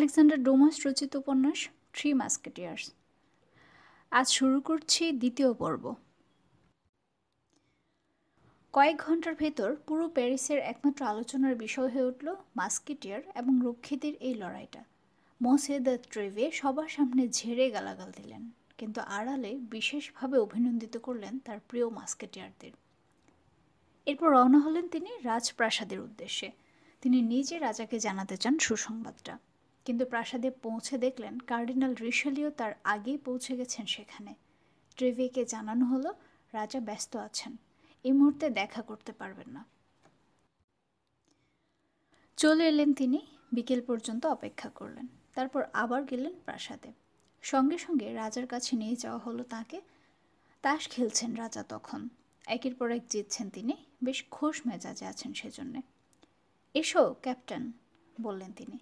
Alexander Dumas রচিত উপন্যাস three Musketeers. আজ শুরু করছি দ্বিতীয় পর্ব। কয়েক ঘন্টার ভেতর পুরো প্যারিসের একমাত্র আলোচনার বিষয় হয়ে উঠল মাস্কেটিয়ার এবং রক্ষীদের এই লড়াইটা। মসে দ্য ট্রেভে সবার সামনে ঝেড়ে গালাগাল দিলেন, কিন্তু আড়ালে বিশেষভাবে অভিনন্দিত করলেন তার প্রিয় মাস্কেটিয়ারদের। এরপর রওনা হলেন তিনি রাজপ্রাসাদের উদ্দেশ্যে। তিনি নিজে রাজাকে জানাতে চান সুসংবাদটা, কিন্তু প্রাসাদে পৌঁছে দেখলেন কার্ডিনাল রিশেলিও তার আগেই পৌঁছে গেছেন সেখানে। ট্রেভেকে জানানো হলো রাজা ব্যস্ত আছেন, এই মুহূর্তে দেখা করতে পারবেন না। চলে এলেন তিনি, বিকেল পর্যন্ত অপেক্ষা করলেন, তারপর আবার গেলেন প্রাসাদে। সঙ্গে সঙ্গে রাজার কাছে নিয়ে যাওয়া হলো তাকে। তাস খেলছেন রাজা তখন, একের পর এক জিতছেন তিনি, বেশ খোশ মেজাজে আছেন সেজন্যে। এসো ক্যাপ্টেন, বললেন তিনি।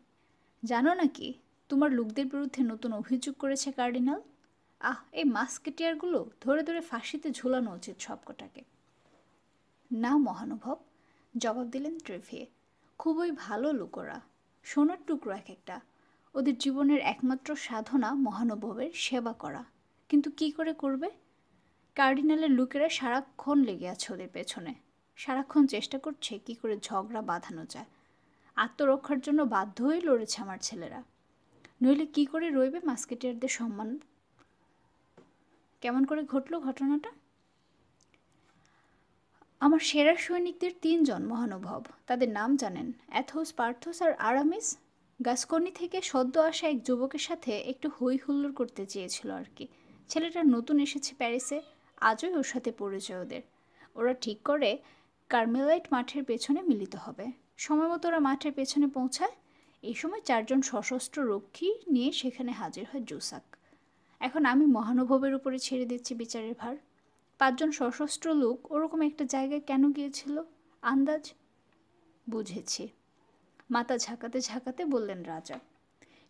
জানো নাকি তোমার লোকদের বিরুদ্ধে নতুন অভিযোগ করেছে কার্ডিনাল? এই মাস্কেটিয়ারগুলো ধরে ধরে ফাঁসিতে ঝুলানো উচিত সবকটাকে। না মহানুভব, জবাব দিলেন ট্রেভিয়ে। খুবই ভালো লোক ওরা, সোনার টুকরো এক একটা। ওদের জীবনের একমাত্র সাধনা মহানুভবের সেবা করা, কিন্তু কি করে করবে? কার্ডিনালের লোকেরা সারাক্ষণ লেগে আছে ওদের পেছনে, সারাক্ষণ চেষ্টা করছে কি করে ঝগড়া বাঁধানো যায়। আত্মরক্ষার জন্য বাধ্য হয়ে লড়েছে আমার ছেলেরা, নইলে কি করে রইবে মাস্কেটিয়ারদের সম্মান? কেমন করে ঘটল ঘটনাটা? আমার সেরা সৈনিকদের 3 জন মহানুভব, তাদের নাম জানেন? অ্যাথোস, পার্থোস আর আরামিস। গাসকনি থেকে সদ্য আসা এক যুবকের সাথে একটু হই হুল্লোড় করতে চেয়েছিল আর কি। ছেলেটা নতুন এসেছে প্যারিসে, আজই ওর সাথে পরিচয় ওদের। ওরা ঠিক করে কার্মেলাইট মাঠের পেছনে মিলিত হবে। সময় মতো ওরা মাঠের পেছনে পৌঁছায়। এই সময় 4 জন সশস্ত্র রক্ষী নিয়ে সেখানে হাজির হয় জুসাক। এখন আমি মহানুভবের উপরে ছেড়ে দিচ্ছি বিচারের ভার। 5 জন সশস্ত্র লোক ওরকম একটা জায়গায় কেন গিয়েছিল আন্দাজ? বুঝেছি, মাথা ঝাঁকাতে ঝাঁকাতে বললেন রাজা।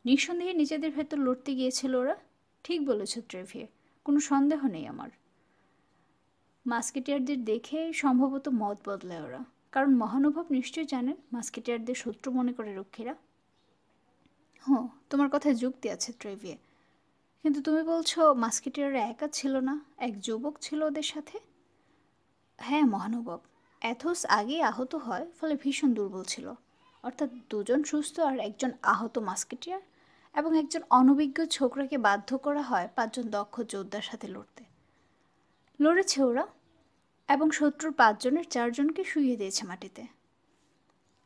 নিঃসন্দেহে নিজেদের ভেতর লড়তে গিয়েছিল ওরা। ঠিক বলেছ ট্রেভিয়ে, কোনো সন্দেহ নেই আমার। মাস্কেটিয়ারদের দেখে সম্ভবত মত বদলায় ওরা, কারণ মহানুভব নিশ্চয়ই জানেন মাস্কেটিয়ারদের শত্রু মনে করে রক্ষীরা। তোমার কথায় যুক্তি আছে ট্রেভিয়ে, কিন্তু তুমি বলছো মাস্কেটিয়াররা একা ছিল না, এক যুবক ছিল ওদের সাথে। হ্যাঁ মহানুভব, অ্যাথোস আগেই আহত হয়, ফলে ভীষণ দুর্বল ছিল। অর্থাৎ 2 জন সুস্থ আর একজন আহত মাস্কেটিয়ার, এবং একজন অনভিজ্ঞ ছোকরাকে বাধ্য করা হয় 5 জন দক্ষ যোদ্ধার সাথে লড়তে। লড়েছে ওরা, এবং শত্রুর 5 জনের 4 জনকে শুইয়ে দিয়েছে মাটিতে।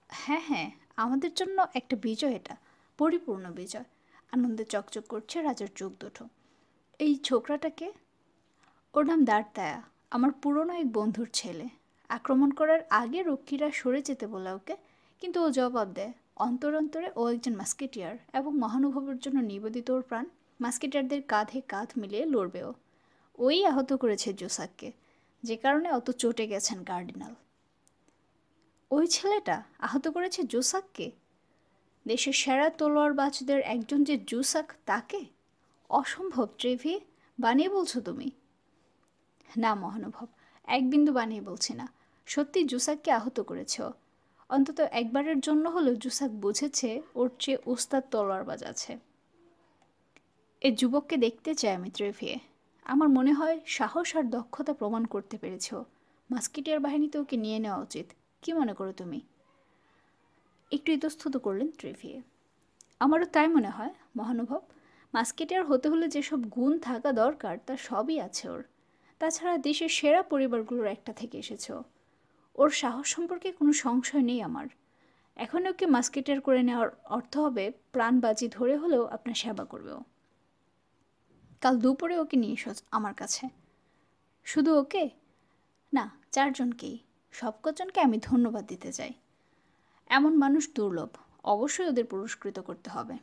হ্যাঁ, আমাদের জন্য একটা বিজয়, এটা পরিপূর্ণ বিজয়। আনন্দে চকচক করছে রাজার চোখ দুটো। এই ছোকরাটাকে? ওর নাম দার্তায়া, আমার পুরনো এক বন্ধুর ছেলে। আক্রমণ করার আগে রক্ষীরা সরে যেতে বলে ওকে, কিন্তু ও জবাব দেয়। অন্তর অন্তরে ও একজন মাস্কেটিয়ার, এবং মহানুভবের জন্য নিবেদিত ওর প্রাণ। মাস্কেটিয়ারদের কাঁধে কাঁধ মিলিয়ে লড়বে ও। ওই আহত করেছে জোসাককে, যে কারণে অত চটে গেছেন কার্ডিনাল। ওই ছেলেটা আহত করেছে জোসাককে? দেশের সেরা তলোয়ারবাজদের একজন যে জুসাক, তাকে? অসম্ভব ট্রেভি, বানিয়ে বলছো তুমি? না মহানুভব, এক বিন্দু বানিয়ে বলছি না। সত্যি জুসাককে আহত করেছ। অন্তত একবারের জন্য হলেও জুসাক বুঝেছে ওর চেয়ে ওস্তাদ তলোয়ারবাজ আছে। এ যুবককে দেখতে চাই আমি ট্রেভিয়ে। আমার মনে হয় সাহস আর দক্ষতা প্রমাণ করতে পেরেছ। মাস্কেটিয়ার বাহিনীতে ওকে নিয়ে নেওয়া উচিত। কি মনে করো তুমি? একটু ইতস্তত করলেন ট্রেভিয়ে। আমারও তাই মনে হয় মহানুভব। মাস্কেটিয়ার হতে হলে যেসব গুণ থাকা দরকার তার সবই আছে ওর। তাছাড়া দেশের সেরা পরিবারগুলোর একটা থেকে এসেছে। ওর সাহস সম্পর্কে কোনো সংশয় নেই আমার। এখন ওকে মাস্কেটিয়ার করে নেওয়ার অর্থ হবে প্রাণ বাজি ধরে হলেও আপনার সেবা করবে ও। কাল দুপুরে ওকে নিয়ে এসো আমার কাছে। শুধু ওকে না, 4 জনকেই। সব কজনকে আমি ধন্যবাদ দিতে চাই। এমন মানুষ দুর্লভ, অবশ্যই ওদের পুরস্কৃত করতে হবে।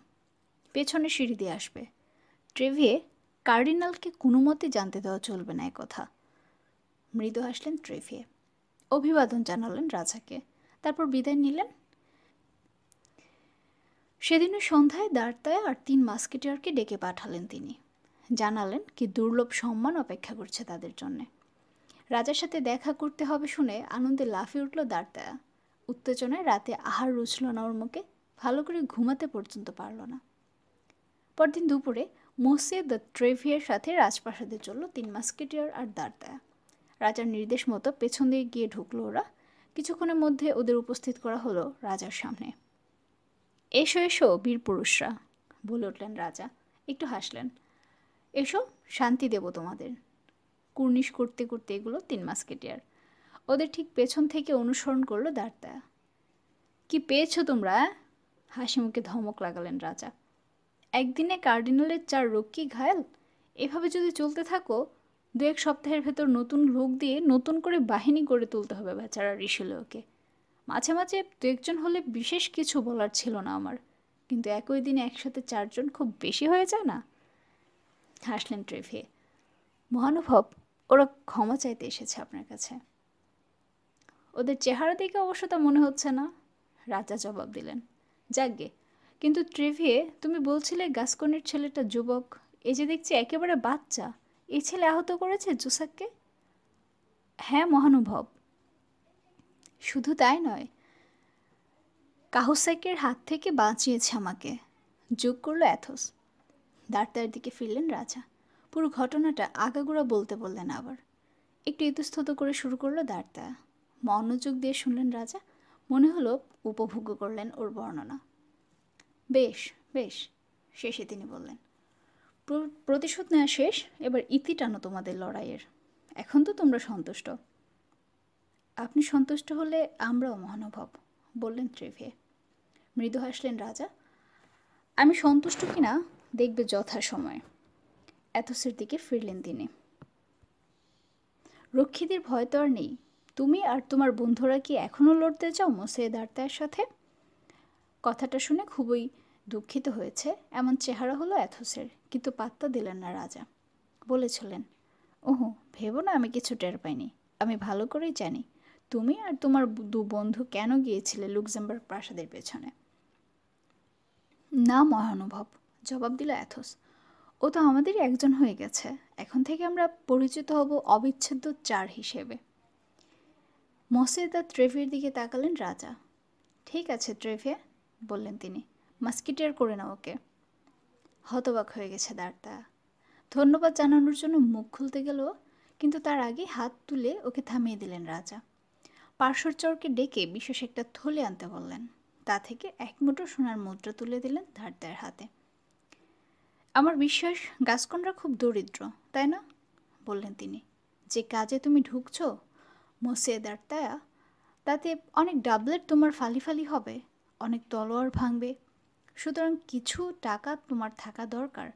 পেছনে সিঁড়ি দিয়ে আসবে। ট্রেভিয়ে, কার্ডিনালকে কোনো মতে জানতে দেওয়া চলবে না কথা। মৃদু হাসলেন ট্রেভিয়ে, অভিবাদন জানালেন রাজাকে, তারপর বিদায় নিলেন। সেদিনের সন্ধ্যায় দার্তায় আর 3 মাস্কেটিয়ারকে ডেকে পাঠালেন তিনি। জানালেন কি দুর্লভ সম্মান অপেক্ষা করছে তাদের জন্যে। রাজার সাথে দেখা করতে হবে শুনে আনন্দে লাফিয়ে উঠল দার্তায়া। উত্তেজনায় রাতে আহার রুচল না ওর মুখে, ভালো করে ঘুমাতে পর্যন্ত পারল না। পরদিন দুপুরে মোসে দ্য ট্রেভিয়ের সাথে রাজপ্রাসাদে চলল 3 মাস্কেটিয়ার আর দাঁড়তায়া। রাজার নির্দেশ মতো পেছন দিয়ে গিয়ে ঢুকলো ওরা। কিছুক্ষণের মধ্যে ওদের উপস্থিত করা হলো রাজার সামনে। এসো এসো বীর পুরুষরা, বলে উঠলেন রাজা। একটু হাসলেন। এসো, শান্তি দেব তোমাদের। কুর্নিশ করতে করতে এগুলো 3 মাস্কেটিয়ার। ওদের ঠিক পেছন থেকে অনুসরণ করলো দাঁড়তায়া। কি পেয়েছো তোমরা? হাসি মুখে ধমক লাগালেন রাজা। একদিনে কার্ডিনালের 4 রক্ষী ঘায়েল? এভাবে যদি চলতে থাকো 2-1 সপ্তাহের ভেতর নতুন লোক দিয়ে নতুন করে বাহিনী গড়ে তুলতে হবে বেচারা ঋষিলয়কে। মাঝে মাঝে 2-1 জন হলে বিশেষ কিছু বলার ছিল না আমার, কিন্তু একই দিনে একসাথে 4 জন খুব বেশি হয়ে যায় না? হাসলেন ট্রেভিয়ে। মহানুভব, ওরা ক্ষমা চাইতে এসেছে আপনার কাছে। ওদের চেহারা দেখে অবশ্য তা মনে হচ্ছে না, রাজা জবাব দিলেন। যাকগে, কিন্তু ট্রেভিয়ে, তুমি বলছিলে গাসকনের ছেলেটা যুবক, এই যে দেখছি একেবারে বাচ্চা, এই ছেলে আহত করেছে জুসাককে? হ্যাঁ মহানুভব। শুধু তাই নয়, কাহুসাইকের হাত থেকে বাঁচিয়েছে আমাকে, যোগ করলো অ্যাথোস। দাঁড়তার দিকে ফিরলেন রাজা। পুরো ঘটনাটা আগাগোড়া বলতে বললেন আবার। একটু ইতস্তত করে শুরু করলো দাঁড়তা। মনোযোগ দিয়ে শুনলেন রাজা। মনে হলো উপভোগ্য করলেন ওর বর্ণনা। বেশ বেশ, শেষে তিনি বললেন, প্রতিশোধ নেওয়া শেষ, এবার ইতি টানো তোমাদের লড়াইয়ের। এখন তো তোমরা সন্তুষ্ট। আপনি সন্তুষ্ট হলে আমরাও মহানুভব, বললেন ট্রেভিয়ে। মৃদু হাসলেন রাজা। আমি সন্তুষ্ট কিনা দেখবে যথাসময়ে। অ্যাথোসের দিকে ফিরলেন তিনি। রক্ষীদের ভয় তো আর নেই। তুমি আর তোমার বন্ধুরা কি এখনও লড়তে চাও মোসে দাঁড়তায়ের সাথে? কথাটা শুনে খুবই দুঃখিত হয়েছে এমন চেহারা হলো অ্যাথোসের, কিন্তু পাত্তা দিলেন না রাজা। বলেছিলেন, ওহো, ভেবো না আমি কিছু টের পাইনি। আমি ভালো করেই জানি তুমি আর তোমার 2 বন্ধু কেন গিয়েছিলে লুক্সেমবার্গ প্রাসাদের পেছনে। না মহানুভব, জবাব দিল অ্যাথোস। ও তো আমাদেরই একজন হয়ে গেছে। এখন থেকে আমরা পরিচিত হব অবিচ্ছেদ্য 4 হিসেবে। মোসে দ্য ট্রেভিয়ের দিকে তাকালেন রাজা। ঠিক আছে ট্রেভিয়ে, বললেন তিনি, মাস্কিটিয়ার করে নাও ওকে। হতবাক হয়ে গেছে দাঁড়তা। ধন্যবাদ জানানোর জন্য মুখ খুলতে গেল, কিন্তু তার আগে হাত তুলে ওকে থামিয়ে দিলেন রাজা। পার্শ্বচরকে ডেকে বিশেষ একটা থলে আনতে বললেন। তা থেকে 1 মুঠো সোনার মুদ্রা তুলে দিলেন দাঁড়তার হাতে। আমার বিশ্বাস গাসকনরা খুব দরিদ্র, তাই না? বললেন তিনি। যে কাজে তুমি ঢুকছো মোসে দাঁড়তায়া, তাতে অনেক ডাবলেট তোমার ফালি ফালি হবে, অনেক তলোয়ার ভাঙবে, সুতরাং কিছু টাকা তোমার থাকা দরকার।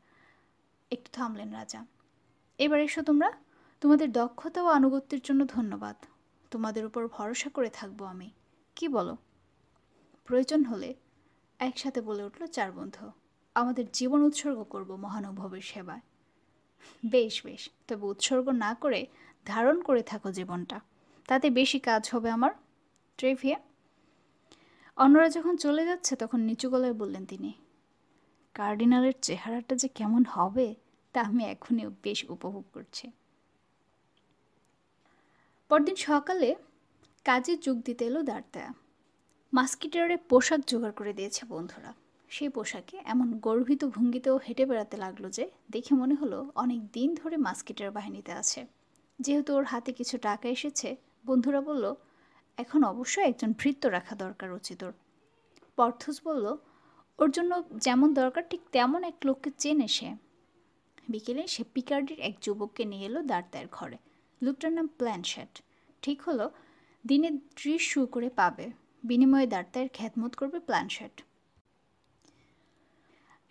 একটু থামলেন রাজা। এবার এসো তোমরা, তোমাদের দক্ষতা ও আনুগত্যের জন্য ধন্যবাদ। তোমাদের উপর ভরসা করে থাকবো আমি, কি বলো? প্রয়োজন হলে, একসাথে বলে উঠল 4 বন্ধু, আমাদের জীবন উৎসর্গ করব মহানুভবের সেবায়। বেশ বেশ, তবে উৎসর্গ না করে ধারণ করে থাকো জীবনটা, তাতে বেশি কাজ হবে আমার। ট্রেভিয়া। অন্যরা যখন চলে যাচ্ছে তখন নিচু গলায় বললেন তিনি, কার্ডিনালের চেহারাটা যে কেমন হবে তা আমি এখনই বেশ উপভোগ করছি। পরদিন সকালে কাজে যোগ দিতে এলো দাঁড়তায়া। মাস্কিটিয়ারে পোশাক জোগাড় করে দিয়েছে বন্ধুরা। সেই পোশাকে এমন গর্বিত ভঙ্গিতেও হেঁটে বেড়াতে লাগলো যে দেখে মনে হলো অনেক দিন ধরে মাস্কিটিয়ার বাহিনীতে আছে। যেহেতু ওর হাতে কিছু টাকা এসেছে, বন্ধুরা বলল, এখন অবশ্যই একজন ভৃত্য রাখা দরকার উচিত ওর। পর্থস বলল, ওর জন্য যেমন দরকার ঠিক তেমন এক লোককে চেনে সে। বিকেলে সে পিকার্ডির এক যুবককে নিয়ে এলো দাঁড়তায়ের ঘরে। লোকটার নাম প্ল্যানশেট। ঠিক হলো দিনে 30 শু করে পাবে, বিনিময়ে দাঁড়তায়ের খ্যাতমত করবে প্ল্যানশেট।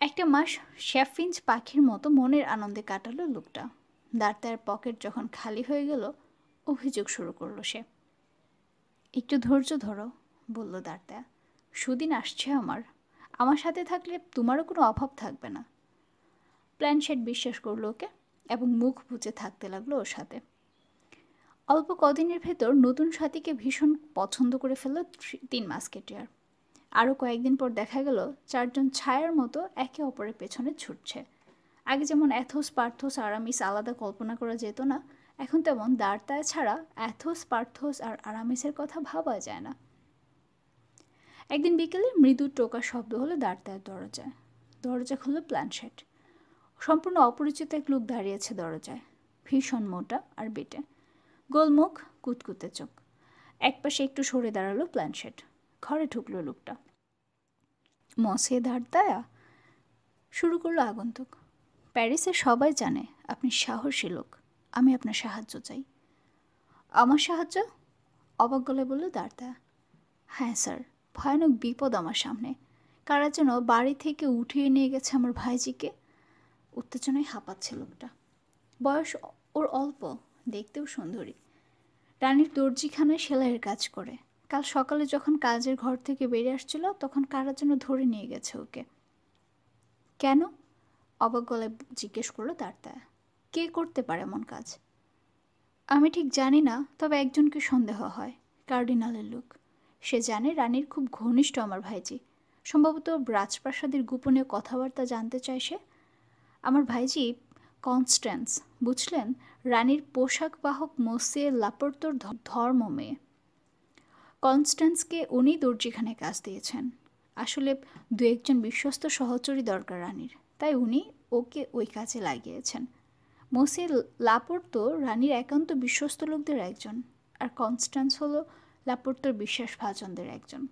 1 মাস শেফিঞ্চ পাখির মতো মনের আনন্দে কাটালো লোকটা। দাঁড়তায়ের পকেট যখন খালি হয়ে গেল, অভিযোগ শুরু করলো সে। একটু ধৈর্য ধরো, বলল দাঁড়তায়া। সুদিন আসছে আমার সাথে থাকলে তোমারও কোনো অভাব থাকবে না। প্ল্যানশেট বিশ্বাস করলো ওকে এবং মুখ বুজে থাকতে লাগলো ওর সাথে। অল্প কদিনের ভেতর নতুন সাথীকে ভীষণ পছন্দ করে ফেলল 3 মাস্কেটিয়ার। আরও কয়েকদিন পর দেখা গেল 4 জন ছায়ার মতো একে অপরের পেছনে ছুটছে। আগে যেমন অ্যাথোস, পার্থোস, আরামিস আলাদা কল্পনা করা যেত না, এখন তেমন দাঁড়তায়া ছাড়া অ্যাথোস, পার্থোস আর আরামিসের কথা ভাবা যায় না। একদিন বিকেলে মৃদু টোকা শব্দ হলো দাঁড়তায়ার দরজায়। দরজা খুলল প্ল্যানশেট। সম্পূর্ণ অপরিচিত এক লোক দাঁড়িয়েছে দরজায়, ভীষণ মোটা আর বেটে, গোলমুখ, কুতকুতে চোখ। একপাশে একটু সরে দাঁড়ালো প্ল্যানশেট। ঘরে ঢুকলো লোকটা। মসে দাঁড়ায়া শুরু করলো আগন্তুক। প্যারিসে সবাই জানে আপনি সাহসী লোক, আমি আপনার সাহায্য চাই। আমার সাহায্য? অবাক গলায় বলল দাঁড়ায়া। হ্যাঁ স্যার, ভয়ানক বিপদ আমার সামনে। কারা যেন বাড়ি থেকে উঠিয়ে নিয়ে গেছে আমার ভাইজিকে। উত্তেজনায় হাঁপাচ্ছে লোকটা। বয়স ওর অল্প, দেখতেও সুন্দরী। রানীর দর্জিখানায় সেলাইয়ের কাজ করে। কাল সকালে যখন কাজের ঘর থেকে বেরিয়ে আসছিল তখন কারা যেন ধরে নিয়ে গেছে ওকে। কেন? অবাক গলায় জিজ্ঞেস করলো দাঁড়ায়া। কে করতে পারে এমন কাজ? আমি ঠিক জানি না, তবে একজনকে সন্দেহ হয়, কার্ডিনালের লোক। সে জানে রানীর খুব ঘনিষ্ঠ আমার ভাইজি। সম্ভবত রাজপ্রাসাদের গোপনীয় কথাবার্তা জানতে চায় সে। আমার ভাইজি কনস্ট্যান্স, বুঝলেন, রানীর পোশাক বাহক মোসে লাপোর্তোর ধর্ম মেয়ে। কনস্ট্যান্সকে উনি দর্জিখানে কাজ দিয়েছেন। আসলে দু একজন বিশ্বস্ত সহচরী দরকার রানীর, তাই উনি ওকে ওই কাজে লাগিয়েছেন। মোসে লাপোর্তো রানীর একান্ত বিশ্বস্ত লোকদের একজন, আর কনস্ট্যান্স হলো লাপোর্তোর বিশ্বাসভাজনদের একজন।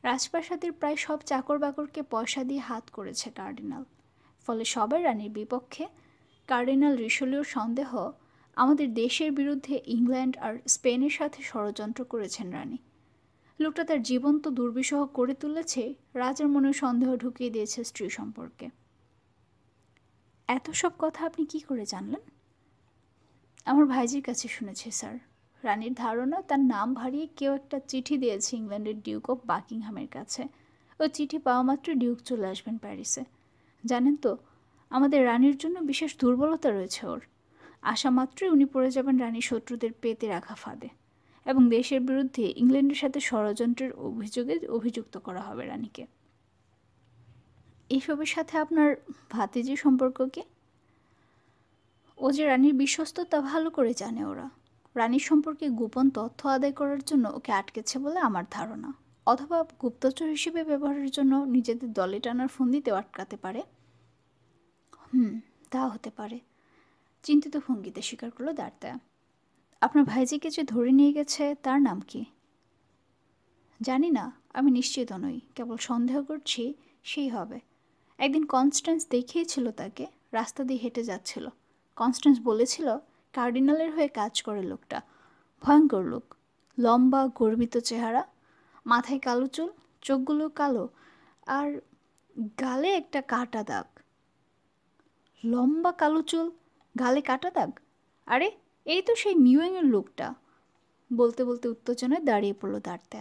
রাজপ্রাসাদের প্রায় সব চাকর বাকরকে পয়সা দিয়ে হাত করেছে কার্ডিনাল, ফলে সবাই রানীর বিপক্ষে। কার্ডিনাল রিশলিওর সন্দেহ আমাদের দেশের বিরুদ্ধে ইংল্যান্ড আর স্পেনের সাথে ষড়যন্ত্র করেছেন রানী। লোকটা তার জীবন্ত দুর্বিষহ করে তুলেছে, রাজার মনে সন্দেহ ঢুকিয়ে দিয়েছে স্ত্রী সম্পর্কে। এত সব কথা আপনি কি করে জানলেন? আমার ভাইজির কাছে শুনেছি স্যার। রানীর ধারণা তার নাম ভারিয়ে কেউ একটা চিঠি দিয়েছে ইংল্যান্ডের ডিউক অফ বাকিংহামের কাছে। ওই চিঠি পাওয়া মাত্র ডিউক চলে আসবেন প্যারিসে। জানেন তো, আমাদের রানীর জন্য বিশেষ দুর্বলতা রয়েছে ওর। আসা মাত্রই উনি পড়ে যাবেন রানীর শত্রুদের পেতে রাখা ফাঁদে, এবং দেশের বিরুদ্ধে ইংল্যান্ডের সাথে ষড়যন্ত্রের অভিযোগে অভিযুক্ত করা হবে রানীকে। এইসবের সাথে আপনার ভাতিজির সম্পর্ক কি? ও যে রানীর বিশ্বস্ত তা ভালো করে জানে ওরা। রানীর সম্পর্কে গোপন তথ্য আদায় করার জন্য ওকে আটকেছে বলে আমার ধারণা, অথবা গুপ্তচর হিসেবে ব্যবহারের জন্য নিজেদের দলে টানার ফন্দিতেও আটকাতে পারে। তা হতে পারে, চিন্তিত ভঙ্গিতে স্বীকার করলো দাঁড়ায়া। আপনার ভাইজিকে যে ধরে নিয়ে গেছে তার নাম কি? জানি না, আমি নিশ্চিত নই, কেবল সন্দেহ করছি সেই হবে। একদিন কনস্ট্যান্স দেখিয়েছিল তাকে, রাস্তা দিয়ে হেঁটে যাচ্ছিল। কনস্ট্যান্স বলেছিল কার্ডিনালের হয়ে কাজ করে লোকটা। ভয়ঙ্কর লোক, লম্বা গর্বিত চেহারা, মাথায় কালো চুল, চোখগুলো কালো, আর গালে একটা কাটা দাগ। লম্বা কালো চুল, গালে কাটা দাগ? আরে এই তো সেই মিউয়ের লোকটা। বলতে বলতে উত্তেজনায় দাঁড়িয়ে পড়লো দাঁড়াতে।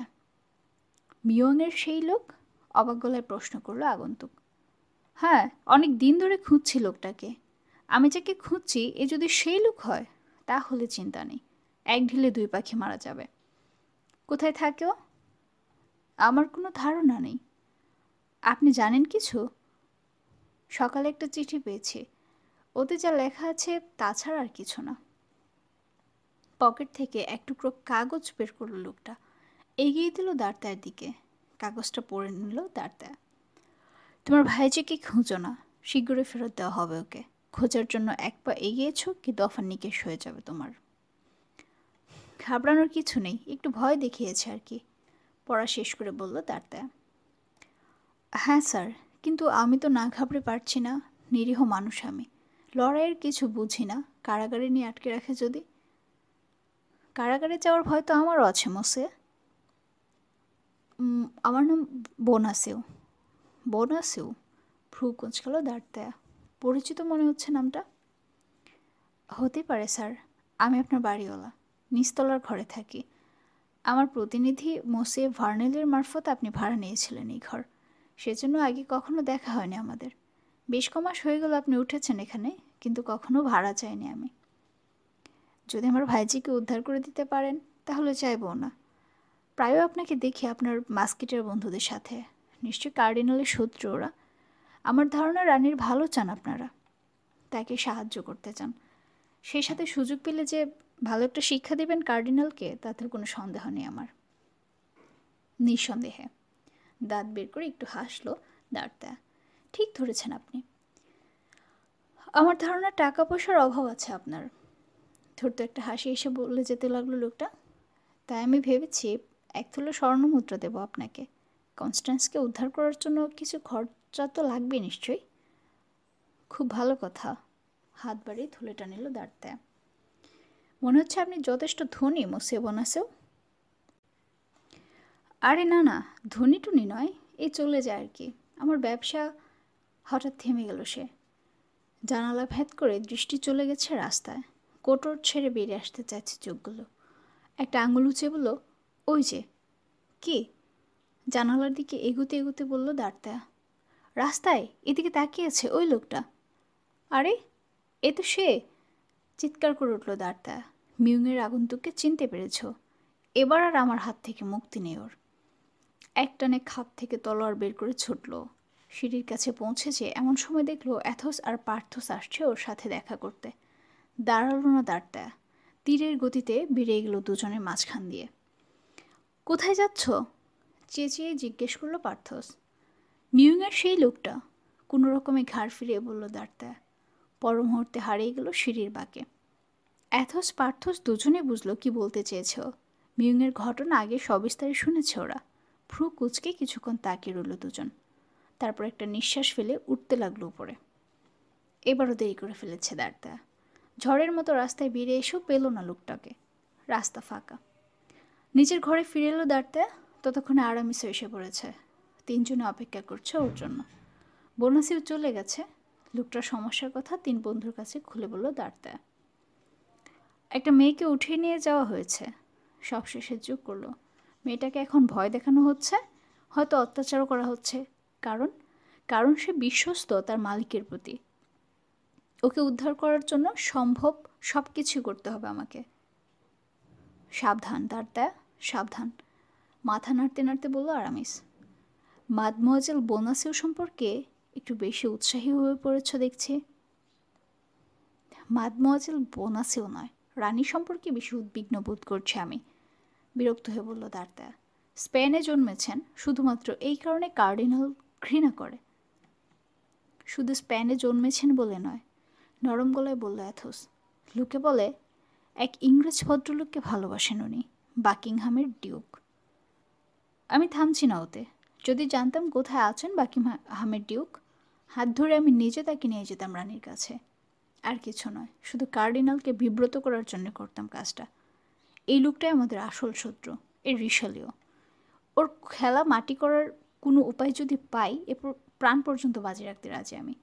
মিউয়ের সেই লোক? অবাক গলায় প্রশ্ন করলো আগন্তুক। হ্যাঁ, অনেক দিন ধরে খুঁজছি লোকটাকে। আমি যাকে খুঁজছি এ যদি সেই লোক হয় তাহলে চিন্তা নেই, এক ঢিলে দুই পাখি মারা যাবে। কোথায় থাকে ও? আমার কোনো ধারণা নেই। আপনি জানেন কিছু? সকালে একটা চিঠি পেয়েছি, ওতে যা লেখা আছে তাছাড়া আর কিছু না। পকেট থেকে এক টুকরো কাগজ বের করলো লোকটা, এগিয়ে দিল দাঁড়ার দিকে। কাগজটা পড়ে নিল দাঁড়ায়। তোমার ভাইজিকে খুঁজো না, শীঘ্রই ফেরত দেওয়া হবে ওকে। খোঁজার জন্য এক পা এগিয়েছ কি দফা নিকেশ হয়ে যাবে তোমার। ঘাবড়ানোর কিছু নেই, একটু ভয় দেখিয়েছে আর কি, পড়া শেষ করে বলল দাঁড়ায়। হ্যাঁ স্যার, কিন্তু আমি তো না ঘাবড়ে পারছি না। নিরীহ মানুষ আমি, লড়াইয়ের কিছু বুঝি না। কারাগারে নিয়ে আটকে রাখে যদি? কারাগারে যাওয়ার ভয় তো আমারও আছে মোসে। আমার নাম বোনাসেও। বোনাসেও? ভ্রু কুঁচকালো দাঁড়ায়। পরিচিত মনে হচ্ছে নামটা। হতে পারে স্যার, আমি আপনার বাড়িওয়ালা, নিচতলার ঘরে থাকি। আমার প্রতিনিধি মোসে ভার্নেলের মারফত আপনি ভাড়া নিয়েছিলেন এই ঘর, সেজন্য আগে কখনো দেখা হয়নি আমাদের। বেশ কমাস হয়ে গেল আপনি উঠেছেন এখানে, কিন্তু কখনো ভাড়া চাইনি আমি। যদি আমার ভাইজিকে উদ্ধার করে দিতে পারেন তাহলে চাইবো না। প্রায়ও আপনাকে দেখি আপনার মাস্কিটের বন্ধুদের সাথে, নিশ্চয়ই কার্ডিনালের শত্রু ওরা। আমার ধারণা রানীর ভালো চান আপনারা, তাকে সাহায্য করতে চান। সেই সাথে সুযোগ পেলে যে ভালো একটা শিক্ষা দেবেন কার্ডিনালকে, তাতে কোনো সন্দেহ নেই আমার। নিঃসন্দেহে। দাঁত বের করে একটু হাসলো দাঁড়ায়। ঠিক ধরেছেন আপনি। আমার ধারণা টাকা পয়সার অভাব আছে আপনার। ধরতে একটা হাসি এসে বলে যেতে লাগলো লোকটা। তাই আমি ভেবেছি 1 তোলা স্বর্ণমুদ্রা দেবো আপনাকে। কনস্ট্যান্সকে উদ্ধার করার জন্য কিছু খরচা তো লাগবে নিশ্চয়ই। খুব ভালো কথা। হাত বাড়িয়ে থলেটা নিল দাঁড়তে। মনে হচ্ছে আপনি যথেষ্ট ধনী মোসে বনাসেও। আরে না না, ধনী টুনি নয়, এই চলে যায় আর কি। আমার ব্যবসা। হঠাৎ থেমে গেল সে। জানালা ভেদ করে দৃষ্টি চলে গেছে রাস্তায়। কোটর ছেড়ে বেরিয়ে আসতে চাইছে চোখগুলো। একটা আঙুল উঁচে বলল, ওই যে। কি? জানালার দিকে এগুতে এগুতে বলল দাঁড়তে। রাস্তায় এদিকে তাকিয়ে আছে ওই লোকটা। আরে এ তো সে! চিৎকার করে উঠল দাঁড়তা। মিউংয়ের আগন্তুককে চিনতে পেরেছ? এবার আর আমার হাত থেকে মুক্তি নেই ওর। একটানে খাপ থেকে তলোয়ার বের করে ছুটল। সিঁড়ির কাছে পৌঁছেছে এমন সময় দেখল অ্যাথোস আর পার্থোস আসছে ওর সাথে দেখা করতে। দাঁড়ালো না দাঁড়তা। তীরের গতিতে বেরিয়ে গেল দুজনের মাঝখান দিয়ে। কোথায় যাচ্ছ? চেঁচিয়ে জিজ্ঞেস করলো পার্থোস। মিউংয়ের সেই লোকটা। কোনো রকমে ঘাড় ফিরিয়ে বলল দাঁড়তা। পর মুহূর্তে হারিয়ে গেল সিঁড়ির বাঁকে। অ্যাথোস পার্থোস দুজনে বুঝল কি বলতে চেয়েছে ও। মিউংয়ের ঘটনা আগে সবিস্তারে শুনেছে ওরা। ভ্রু কুচকে কিছুক্ষণ তাকিয়ে রইল দুজন। তারপর একটা নিঃশ্বাস ফেলে উঠতে লাগলো উপরে। এবারও দেরি করে ফেলেছে দাঁড়তা। ঝড়ের মতো রাস্তায় বেরিয়ে এসেও পেল না লোকটাকে। রাস্তা ফাঁকা। নিজের ঘরে ফিরে এলো দাঁড়তে। ততক্ষণে আরামিসও এসে পড়েছে। তিনজনে অপেক্ষা করছে ওর জন্য। বোনাসিও চলে গেছে। লোকটার সমস্যার কথা 3 বন্ধুর কাছে খুলে বলল দাঁড়তে। একটা মেয়েকে উঠিয়ে নিয়ে যাওয়া হয়েছে। সবশেষে যোগ করলো, মেয়েটাকে এখন ভয় দেখানো হচ্ছে, হয়তো অত্যাচারও করা হচ্ছে। কারণ কারণ সে বিশ্বস্ত তার মালিকের প্রতি। ওকে উদ্ধার করার জন্য সম্ভব সব কিছু করতে হবে আমাকে। সাবধান দাঁড়তা, সাবধান। মাথা নাড়তে নাড়তে বলল আরামিস। মাদমোয়াজেল বোনাসিও সম্পর্কে একটু বেশি উৎসাহী হয়ে পড়েছ দেখছি। মাদমোয়াজেল বোনাসিও নয়, রানী সম্পর্কে বেশি উদ্বিগ্ন বোধ করছি আমি। বিরক্ত হয়ে বলল দাঁড়তা। স্পেনে জন্মেছেন, শুধুমাত্র এই কারণে কার্ডিনাল ঘৃণা করে। শুধু স্পেনে জন্মেছেন বলে নয়, নরম গলায় বলল অ্যাথোস। লোকে বলে এক ইংরেজ ভদ্রলোককে ভালোবাসেন উনি, বাকিংহামের ডিউক। আমি থামছি না ওতে। যদি জানতাম কোথায় আছেন বাকিংহামের ডিউক, হাত ধরে আমি নিজে তাকে নিয়ে যেতাম রানীর কাছে। আর কিছু নয়, শুধু কার্ডিনালকে বিব্রত করার জন্য করতাম কাজটা। এই লোকটাই আমাদের আসল শত্রু, এর রিশালীয়। ওর খেলা মাটি করার কোনো উপায় যদি পাই, এরপর প্রাণ পর্যন্ত বাজি রাখতে রাজি আমি।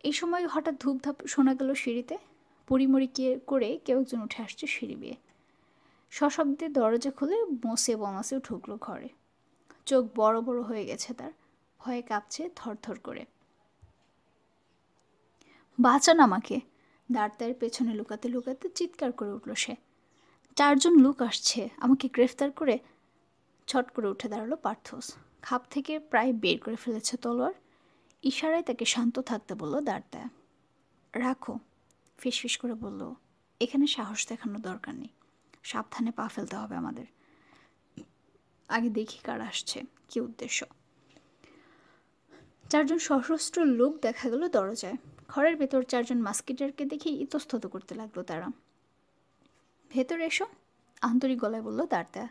এই সময় হঠাৎ ধূপধাপ শোনা গেল সিঁড়িতে। পরিমরি করে কেউ একজন উঠে আসছে সিঁড়ি বেয়ে। সশব্দে দরজা খুলে বসে বমাসেও ঢুকলো ঘরে। চোখ বড় বড় হয়ে গেছে তার, ভয়ে কাঁপছে থরথর করে। বাঁচান আমাকে! দাঁড়তায়ের পেছনে লুকাতে লুকাতে চিৎকার করে উঠল সে। 4 জন লোক আসছে আমাকে গ্রেফতার করে। ছট করে উঠে দাঁড়ালো পার্থোস। খাপ থেকে প্রায় বের করে ফেলেছে তলোয়ার। ইশারায় তাকে শান্ত থাকতে বলল দাঁড়তায়। রাখো, ফিসফিস করে বলল। এখানে সাহস দেখানোর দরকার নেই। সাবধানে পা ফেলতে হবে আমাদের। আগে দেখি কার আসছে, কি উদ্দেশ্য। 4 জন সশস্ত্র লোক দেখা গেল দরজায়। ঘরের ভেতর 4 জন মাস্কিটারকে দেখে ইতস্তত করতে লাগলো তারা। ভেতরে এসো, আন্তরিক গলায় বলল দাঁড়তায়।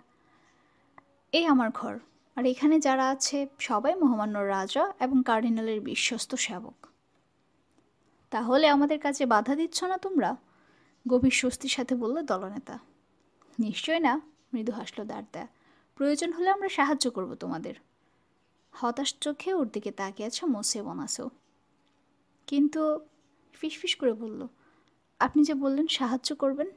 এই আমার ঘর, আর এখানে যারা আছে সবাই মহামান্য রাজা এবং কার্ডিনালের বিশ্বস্ত সেবক। তাহলে আমাদের কাছে বাধা দিচ্ছ না তোমরা? গভীর স্বস্তির সাথে বলল দলনেতা। নিশ্চয় না, মৃদু হাসল দাঁড়তায়। প্রয়োজন হলে আমরা সাহায্য করব তোমাদের। হতাশ চোখে ওর দিকে তাকিয়ে আছে মোসে বনাসেও। কিন্তু ফিসফিস করে বলল, আপনি যে বললেন সাহায্য করবেন।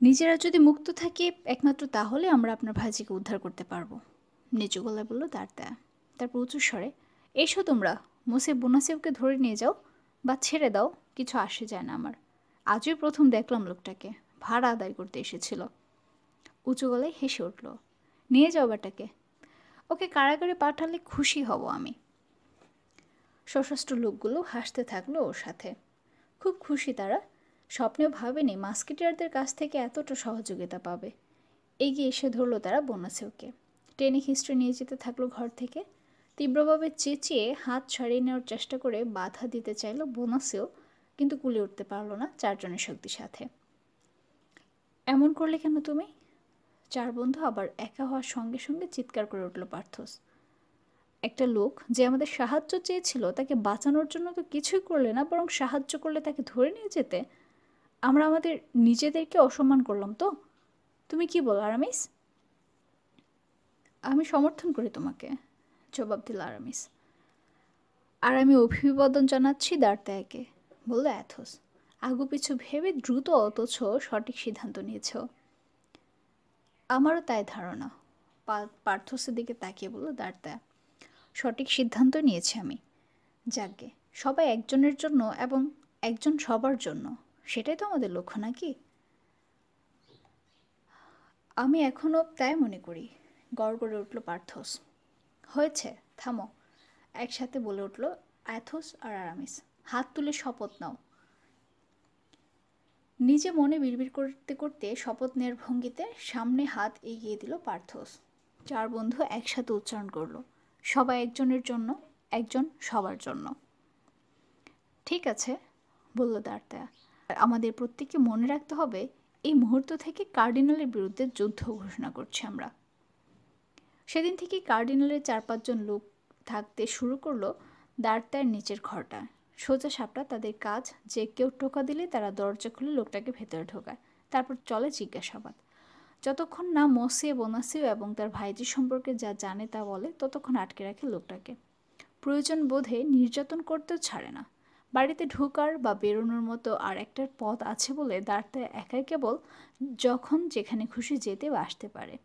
নিজেরা যদি মুক্ত থাকি একমাত্র তাহলে আমরা আপনার ভাইজিকে উদ্ধার করতে পারবো, নিচু গলায় বলল দাঁড়তায়। তারপর উঁচু স্বরে, এসো তোমরা, মোসে বোনাসেওকে ধরে নিয়ে যাও বা ছেড়ে দাও, কিছু আসে যায় না আমার। আজই প্রথম দেখলাম লোকটাকে, ভাড়া আদায় করতে এসেছিল। উঁচু গলায় হেসে উঠল। নিয়ে যাও বেটাকে, ওকে কারাগারে পাঠালে খুশি হব আমি। সশস্ত্র লোকগুলো হাসতে থাকলো ওর সাথে। খুব খুশি তারা। স্বপ্নেও ভাবেনি মাস্কিটিয়ারদের কাছ থেকে এতটা সহযোগিতা পাবে। এগিয়ে এসে ধরলো তারা বোনাসেওকে। টেনে হিস্ট্রি নিয়ে যেতে থাকলো ঘর থেকে। তীব্রভাবে চেঁচিয়ে হাত ছাড়িয়ে নেওয়ার চেষ্টা করে বাধা দিতে চাইল বোনাসেও, কিন্তু কুলে উঠতে পারল না চারজনের শক্তির সাথে। এমন করলে কেন তুমি? চার বন্ধু আবার একা হওয়ার সঙ্গে সঙ্গে চিৎকার করে উঠল পার্থস। একটা লোক যে আমাদের সাহায্য চেয়েছিল তাকে বাঁচানোর জন্য তো কিছুই করলে না, বরং সাহায্য করলে তাকে ধরে নিয়ে যেতে। আমরা আমাদের নিজেদেরকে অসম্মান করলাম তো। তুমি কি বলো আরামিস? আমি সমর্থন করি তোমাকে, জবাব দিল আরামিস। আর আমি অভিবাদন জানাচ্ছি দার্তায়াকে, বলল অ্যাথোস। আগুপিছু ভেবে দ্রুত অথচ সঠিক সিদ্ধান্ত নিয়েছ। আমারও তাই ধারণা, পার্থসের দিকে তাকিয়ে বলল দার্তায়া। সঠিক সিদ্ধান্ত নিয়েছি আমি। যাকগে, সবাই একজনের জন্য এবং একজন সবার জন্য, সেটাই তো আমাদের লক্ষ্য নাকি? আমি এখনও তাই মনে করি, গড় করে উঠল পার্থস। হয়েছে, থামো, একসাথে বলে উঠল অ্যাথোস আর আরামিস। হাত তুলে শপথ নাও। নিজে মনে বিড়বিড় করতে করতে শপথ নেয়ার ভঙ্গিতে সামনে হাত এগিয়ে দিল পার্থস। চার বন্ধু একসাথে উচ্চারণ করলো, সবাই একজনের জন্য, একজন সবার জন্য। ঠিক আছে, বলল দার্তায়া। আমাদের প্রত্যেককে মনে রাখতে হবে এই মুহূর্ত থেকে কার্ডিনালের বিরুদ্ধে যুদ্ধ ঘোষণা করছি আমরা। সেদিন থেকে কার্ডিনালের 4-5 জন লোক থাকতে শুরু করলো দার্তায়ার নিচের ঘরটা। সোজা সাপটা তাদের কাজ যে কেউ টোকা দিলে তারা দরজা খুলে লোকটাকে ভেতরে ঢোকায়। তারপর চলে জিজ্ঞাসাবাদ। যতক্ষণ না মসিয়ে বোনাসিও এবং তার ভাইজি সম্পর্কে যা জানে তা বলে, ততক্ষণ আটকে রাখে লোকটাকে। প্রয়োজন বোধে নির্যাতন করতেও ছাড়ে না। বাড়িতে ঢোকার বা বেরোনোর মতো আর একটা পথ আছে বলে দার্তায়া একাই কেবল যখন যেখানে খুশি যেতে বা আসতে পারে।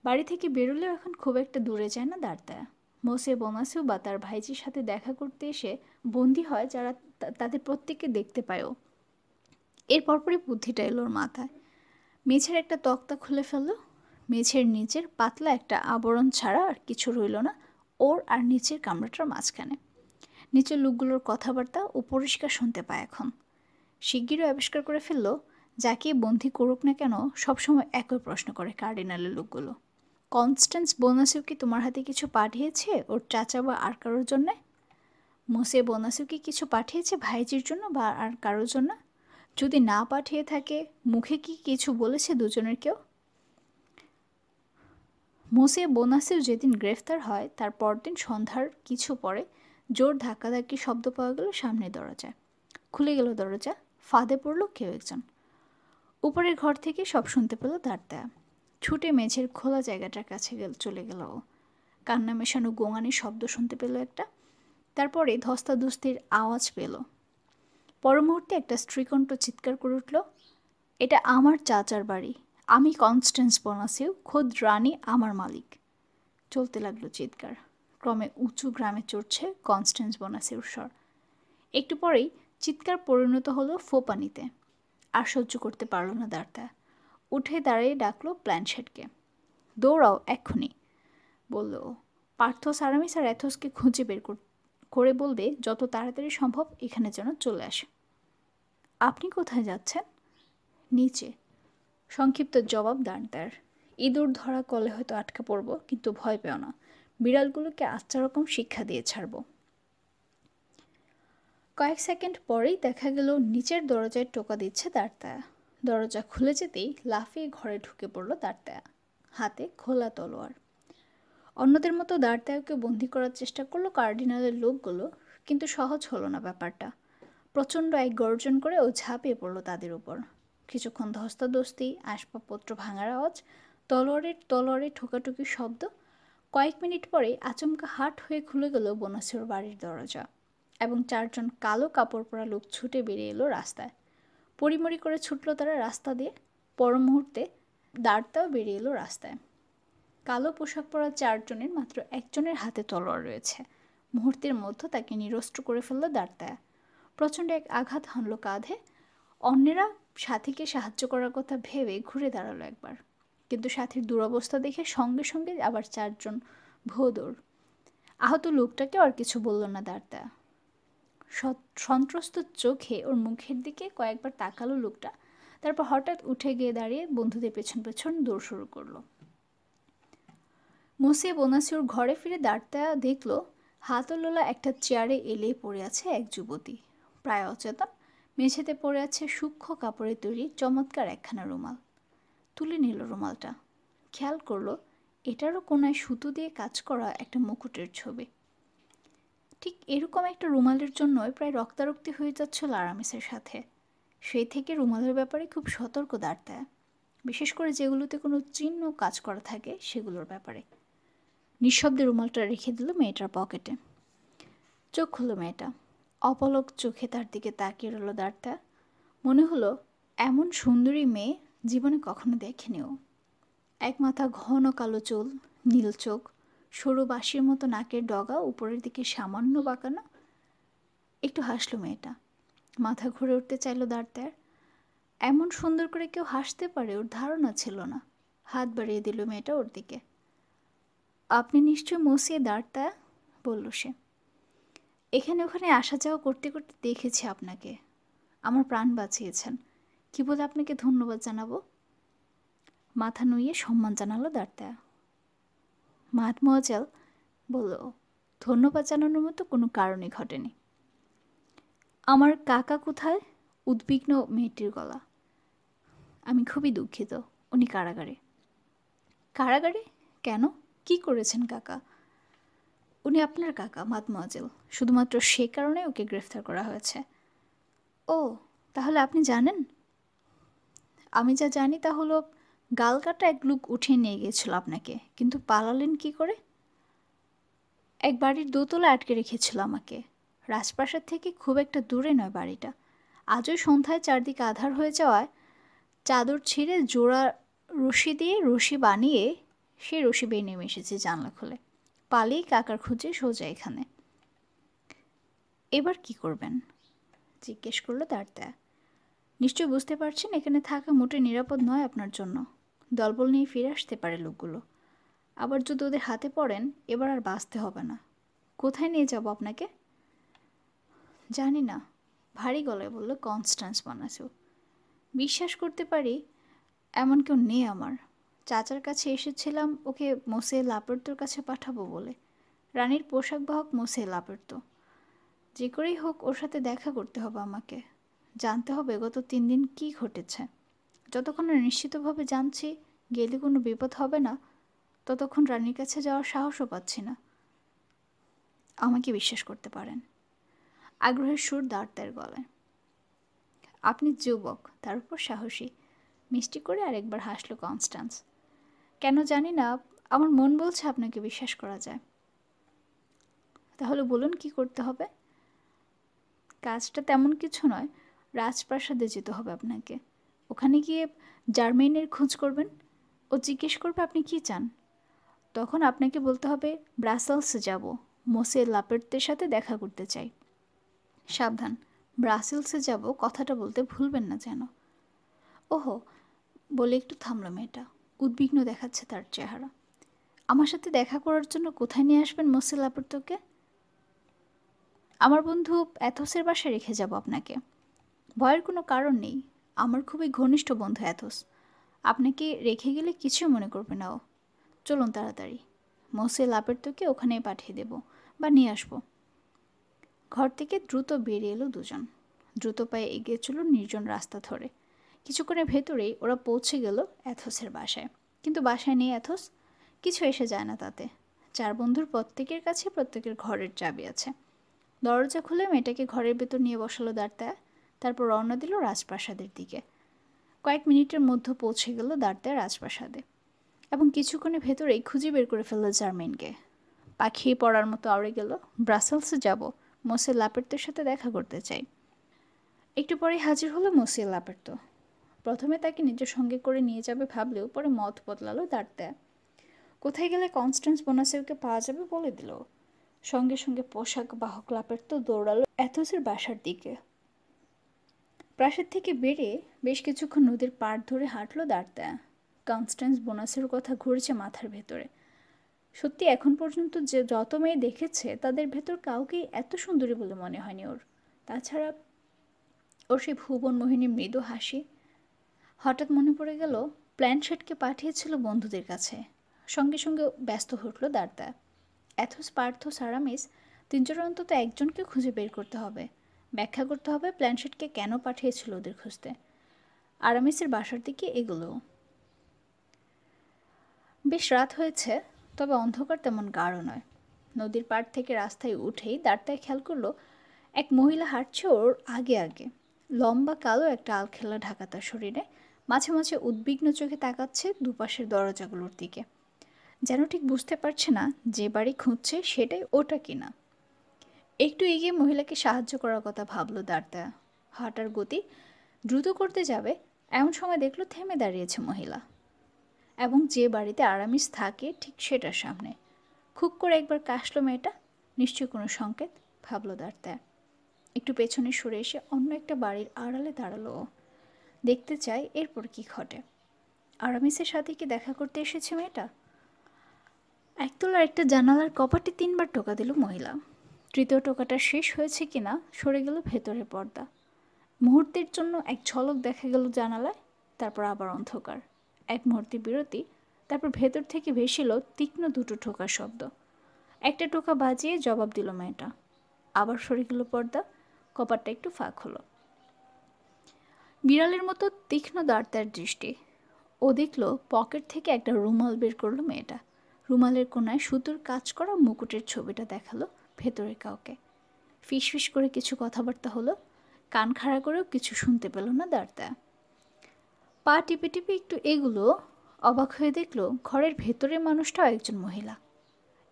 বাড়ি থেকে বেরোলেও এখন খুব একটা দূরে যায় না দার্তায়া। মোসে বোনাসিও বা তার ভাইজির সাথে দেখা করতে এসে বন্দী হয় যারা তাদের প্রত্যেককে দেখতে পায়ও। এর পরপরই বুদ্ধিটা এলো ওর মাথায়। মেঝের একটা তক্তা খুলে ফেলল। মেঝের নিচের পাতলা একটা আবরণ ছাড়া আর কিছু রইল না ওর আর নিচের কামরাটার মাঝখানে। নিচের লোকগুলোর কথাবার্তা ও পরিষ্কার শুনতে পায় এখন। শিগগিরই আবিষ্কার করে ফেলল, যাকে বন্দি করুক না কেন সবসময় একই প্রশ্ন করে কার্ডিনালের লোকগুলো। কনস্ট্যান্স বোনাসিও কি তোমার হাতে কিছু পাঠিয়েছে ওর চাচা বা আর কারোর জন্যে? মোসে বোনাসিও কি কিছু পাঠিয়েছে ভাইজির জন্য বা আর কারোর জন্য? যদি না পাঠিয়ে থাকে, মুখে কি কিছু বলেছে দুজনের কেউ? মোসে বোনাসিও যেদিন গ্রেফতার হয় তার পরদিন সন্ধ্যার কিছু পরে জোর ধাক্কাধাক্কি শব্দ পাওয়া গেল সামনের দরজায়। খুলে গেল দরজা, ফাঁদে পড়ল কেউ একজন। উপরের ঘর থেকে সব শুনতে পেল দার্তায়া। ছুটে মেঝের খোলা জায়গাটার কাছে চলে গেল ও। কান্না মেশানো গোঙানির শব্দ শুনতে পেল একটা। তারপরে ধস্তাধস্তির আওয়াজ পেল। পর মুহূর্তে একটা স্ত্রীকণ্ঠ চিৎকার করে উঠল, এটা আমার চাচার বাড়ি, আমি কনস্ট্যান্স বোনাসিও, খোদ রানী আমার মালিক। চলতে লাগলো চিৎকার। ক্রমে উঁচু গ্রামে চড়ছে কনস্ট্যান্স বোনাসিওর স্বর। একটু পরেই চিৎকার পরিণত হলো ফোপানিতে। আর সহ্য করতে পারল না দার্তায়া। উঠে দাঁড়িয়ে ডাকলো প্ল্যানশেটকে। দৌড়াও এক্ষুনি, বলল ও। পার্থস, আরামিস আর অ্যাথোসকে খুঁজে বের করে বলবে যত তাড়াতাড়ি সম্ভব এখানে যেন চলে আসে। আপনি কোথায় যাচ্ছেন? নিচে, সংক্ষিপ্ত জবাব দার্তায়ার। ইঁদুর ধরা কলে হয়তো আটকা পড়ব, কিন্তু ভয় পেও না, বিড়ালগুলোকে আচ্ছা রকম শিক্ষা দিয়ে ছাড়ব। কয়েক সেকেন্ড পরেই দেখা গেল নিচের দরজায় টোকা দিচ্ছে দার্তায়া। দরজা খুলে যেতেই লাফিয়ে ঘরে ঢুকে পড়ল দার্তায়া, হাতে খোলা তলোয়ার। অন্যদের মতো দার্তায়াকে বন্দি করার চেষ্টা করলো কার্ডিনালের লোকগুলো, কিন্তু সহজ হলো না ব্যাপারটা। প্রচণ্ড এক গর্জন করে ও ঝাঁপিয়ে পড়লো তাদের উপর। কিছুক্ষণ ধস্তাধস্তি, আসবাবপত্র ভাঙার আওয়াজ, তলোয়ারে ঠোকাঠুকির শব্দ। কয়েক মিনিট পরে আচমকা হাট হয়ে খুলে গেল বোনাসিওর বাড়ির দরজা এবং 4 জন কালো কাপড় পরা লোক ছুটে বেরিয়ে এলো রাস্তায়। পরিমরি করে ছুটলো তারা রাস্তা দিয়ে। পর মুহূর্তে দার্তাও বেরিয়ে এলো রাস্তায়। কালো পোশাক পরা 4 জনের মাত্র একজনের হাতে তলোয়ার রয়েছে। মুহূর্তের মধ্যে তাকে নিরস্ত্র করে ফেলল দার্তায়া। প্রচণ্ড এক আঘাত হানল কাঁধে। অন্যেরা সাথীকে সাহায্য করার কথা ভেবে ঘুরে দাঁড়ালো একবার, কিন্তু সাথীর দুরবস্থা দেখে সঙ্গে সঙ্গে আবার 4 জন ভোঁদৌড়। আহত লোকটাকে আর কিছু বলল না দার্তায়া। সন্ত্রস্ত চোখে ওর মুখের দিকে কয়েকবার তাকালো লোকটা, তারপর হঠাৎ উঠে গিয়ে দাঁড়িয়ে বন্ধুদের পেছন পেছন দৌড় শুরু করলো। মসিয়ে বোনাসিওর ঘরে ফিরে দাঁড়টা দেখল হাতলোলা একটা চেয়ারে এলিয়ে পড়ে আছে এক যুবতী, প্রায় অচেতন। মেঝেতে পড়ে আছে সূক্ষ্ম কাপড়ে তৈরি চমৎকার একখানা রুমাল। তুলে নিল রুমালটা, খেয়াল করলো এটারও কোনায় সুতো দিয়ে কাজ করা একটা মুকুটের ছবি। ঠিক এরকম একটা রুমালের জন্যই প্রায় রক্তারক্তি হয়ে যাচ্ছিল আরামিসের সাথে। সেই থেকে রুমালের ব্যাপারে খুব সতর্ক দাঁড়, বিশেষ করে যেগুলোতে কোনো চিহ্ন কাজ করা থাকে সেগুলোর ব্যাপারে। নিঃশব্দে রুমালটা রেখে দিল মেয়েটার পকেটে। চোখ খুলল মেয়েটা, অপলক চোখে তার দিকে তাকিয়ে রইল দাঁড়টা। মনে হলো এমন সুন্দরী মেয়ে জীবনে কখনো দেখেনিও। এক মাথা ঘন কালো চুল, নীল চোখ, সরু বাঁশির মতো নাকের ডগা উপরের দিকে সামান্য বাঁকানো। একটু হাসলো মেয়েটা, মাথা ঘুরে উঠতে চাইল দাঁড়টার। এমন সুন্দর করে কেউ হাসতে পারে ওর ধারণা ছিল না। হাত বাড়িয়ে দিল মেয়েটা ওর দিকে। আপনি নিশ্চয় মসিয়ে দাঁড়টা, বলল সে। এখানে ওখানে আসা যাওয়া করতে করতে দেখেছি আপনাকে। আমার প্রাণ বাঁচিয়েছেন। কি বলে আপনাকে ধন্যবাদ জানাবো? মাথা নুইয়ে সম্মান জানালো দাঁড়টা। মাদমোয়াজেল বলল, ধন্যবাদ জানানোর মতো কোনো কারণই ঘটেনি। আমার কাকা কোথায়? উদ্বিগ্ন মেয়েটির গলা। আমি খুবই দুঃখিত, উনি কারাগারে। কারাগারে? কেন? কি করেছেন কাকা? উনি আপনার কাকা মাদমোয়াজেল, শুধুমাত্র সে কারণে ওকে গ্রেফতার করা হয়েছে। ও, তাহলে আপনি জানেন? আমি যা জানি তা হলো গালকাটা এক লোক উঠিয়ে নিয়ে গিয়েছিল আপনাকে, কিন্তু পালালেন কি করে? এক বাড়ির দোতলা আটকে রেখেছিল আমাকে। রাজপ্রাসাদ থেকে খুব একটা দূরে নয় বাড়িটা। আজও সন্ধ্যায় চারদিকে আঁধার হয়ে যাওয়ায় চাদর ছিঁড়ে জোড়া রশি দিয়ে রশি বানিয়ে সেই রশি বেয়ে নেমে এসেছি জানলা খুলে। পালিয়ে কাকার খুঁজে সোজা এখানে। এবার কি করবেন? জিজ্ঞেস করলো দাঁড়টা। নিশ্চয় বুঝতে পারছেন এখানে থাকা মোটে নিরাপদ নয় আপনার জন্য। দলবল নিয়ে ফিরে আসতে পারে লোকগুলো। আবার যদি ওদের হাতে পড়েন এবার আর বাঁচতে হবে না। কোথায় নিয়ে যাব আপনাকে? জানি না, ভারী গলায় বলল কনস্ট্যান্স বনাসিও। বিশ্বাস করতে পারি এমন কেউ নেই আমার। চাচার কাছে এসেছিলাম ওকে মোসে লাপের্তোর কাছে পাঠাবো বলে। রানীর পোশাক বাহক মোসে লাপের্তো। যে করেই হোক ওর সাথে দেখা করতে হবে আমাকে। জানতে হবে গত 3 দিন কী ঘটেছে। যতক্ষণ না নিশ্চিতভাবে জানছি গেলে কোনো বিপদ হবে না, ততক্ষণ রানীর কাছে যাওয়ার সাহসও পাচ্ছি না। আমাকে বিশ্বাস করতে পারেন। আগ্রহের সুর দাঁড়টার গলায়। আপনি যুবক, তার উপর সাহসী। মিষ্টি করে আরেকবার হাসল কনস্ট্যান্স। কেন জানি না, আমার মন বলছে আপনাকে বিশ্বাস করা যায়। তাহলে বলুন কি করতে হবে? কাজটা তেমন কিছু নয়। রাজপ্রাসাদে যেতে হবে আপনাকে। ওখানে গিয়ে জার্মেইনের খোঁজ করবেন। ও জিজ্ঞেস করবে আপনি কি চান। তখন আপনাকে বলতে হবে ব্রাসেলসে যাব, মোসে লাপের্তের সাথে দেখা করতে চাই। সাবধান, ব্রাসেলসে যাব কথাটা বলতে ভুলবেন না যেন। ওহো, বলে একটু থামলো মেয়েটা। উদ্বিগ্ন দেখাচ্ছে তার চেহারা। আমার সাথে দেখা করার জন্য কোথায় নিয়ে আসবেন মোসে লাপের্তোকে? আমার বন্ধু অ্যাথোসের বাসায় রেখে যাব আপনাকে। ভয়ের কোনো কারণ নেই। আমার খুবই ঘনিষ্ঠ বন্ধু অ্যাথোস। আপনাকে রেখে গেলে কিছু মনে করবে না ও। চলুন তাড়াতাড়ি, মোসে লাপের্তোকে ওখানেই পাঠিয়ে দেব বা নিয়ে আসব। ঘর থেকে দ্রুত বেরিয়ে এলো দুজন। দ্রুত পায়ে এগিয়ে চলল নির্জন রাস্তা ধরে। কিছুক্ষণের ভেতরেই ওরা পৌঁছে গেল অ্যাথোসের বাসায়। কিন্তু বাসায় নেই অ্যাথোস। কিছু এসে যায় না তাতে। 4 বন্ধুর প্রত্যেকের কাছে প্রত্যেকের ঘরের চাবি আছে। দরজা খুলে মেয়েটাকে ঘরের ভেতর নিয়ে বসালো দাঁড়টায়। তারপর রওনা দিল রাজপ্রাসাদের দিকে। কয়েক মিনিটের মধ্যে পৌঁছে গেল দাঁড়টায় রাজপ্রাসাদে এবং কিছুক্ষণের ভেতরেই খুঁজে বের করে ফেলল জার্মেইনকে। পাখি পড়ার মতো আউড়ে গেল, ব্রাসেলসে যাব, মোসে লাপের্তোর সাথে দেখা করতে চাই। একটু পরেই হাজির হলো মোসে লাপের্তো। প্রথমে তাকে নিজের সঙ্গে করে নিয়ে যাবে ভাবলেও পরে মত বদলালো দাঁড়টায়। কোথায় গেলে কনস্ট্যান্স বোনাসিওকে পাওয়া যাবে বলে দিল। সঙ্গে সঙ্গে পোশাক বাহক লাপের্তো দৌড়ালো অ্যাথোসের বাসার দিকে। প্রাসাদ থেকে বেরিয়ে বেশ কিছুক্ষণ নদীর পাড় ধরে হাঁটলো দাঁড়টায়। কনস্ট্যান্স বোনাসের কথা ঘুরছে মাথার ভেতরে। সত্যি এখন পর্যন্ত যে যত মেয়ে দেখেছে তাদের ভেতর কাউকেই এত সুন্দরী বলে মনে হয়নি ওর। তাছাড়া ওর সেই ভুবন মোহিনী মৃদু হাসি। হঠাৎ মনে পড়ে গেল প্ল্যানশেটকে পাঠিয়েছিল বন্ধুদের কাছে। সঙ্গে সঙ্গে ব্যস্ত উঠল দাঁড়তা। অ্যাথোস, পার্থোস, আরামিস তিনজনের অন্তত একজনকে খুঁজে বের করতে হবে। ব্যাখ্যা করতে হবে প্ল্যানশেটকে কেন পাঠিয়েছিল ওদের খুঁজতে। আরামিসের বাসার দিকে এগুলো। বেশ রাত হয়েছে, তবে অন্ধকার তেমন গাঢ় নয়। নদীর পাড় থেকে রাস্তায় উঠেই দাঁড়তায় খেয়াল করলো এক মহিলা হাঁটছে ওর আগে আগে। লম্বা কালো একটা আলখেল্লা ঢাকা তার শরীরে, মাঝে মাঝে উদ্বিগ্ন চোখে তাকাচ্ছে দুপাশের দরজাগুলোর দিকে, যেন ঠিক বুঝতে পারছে না যে বাড়ি খুঁজছে সেটাই ওটা কিনা। একটু এগিয়ে মহিলাকে সাহায্য করার কথা ভাবলো দাঁড়তা। হাঁটার গতি দ্রুত করতে যাবে এমন সময় দেখলো থেমে দাঁড়িয়েছে মহিলা, এবং যে বাড়িতে আরামিস থাকে ঠিক সেটার সামনে। খুব করে একবার কাশলো মেয়েটা, নিশ্চয়ই কোনো সংকেত, ভাবলো দাঁড়তা। একটু পেছনে সরে এসে অন্য একটা বাড়ির আড়ালে দাঁড়ালো ও। দেখতে চাই এরপর কি ঘটে। আরামিসের সাথে কি দেখা করতে এসেছে মেয়েটা? একতলার একটা জানালার কপাটে 3বার টোকা দিল মহিলা। তৃতীয় টোকাটা শেষ হয়েছে কিনা সরে গেল ভেতরের পর্দা। মুহূর্তের জন্য এক ঝলক দেখা গেল জানালায়, তারপর আবার অন্ধকার। এক মুহূর্তের বিরতি, তারপর ভেতর থেকে ভেসিল তীক্ষ্ণ দুটো ঠোকার শব্দ। একটা টোকা বাজিয়ে জবাব দিল মেয়েটা। আবার সরে গেল পর্দা, কপাটটা একটু ফাঁক হলো। বিড়ালের মতো তীক্ষ্ণ দাঁড়তার দৃষ্টি। ও দেখল পকেট থেকে একটা রুমাল বের করলো মেয়েটা। রুমালের কোনায় সুতোর কাজ করা মুকুটের ছবিটা দেখালো ভেতরে কাউকে। ফিসফিস করে কিছু কথাবার্তা হলো, কান খাড়া করেও কিছু শুনতে পেল না দাঁড়তা। পা টিপে টিপে একটু এগুলো, অবাক হয়ে দেখলো ঘরের ভেতরের মানুষটাও একজন মহিলা।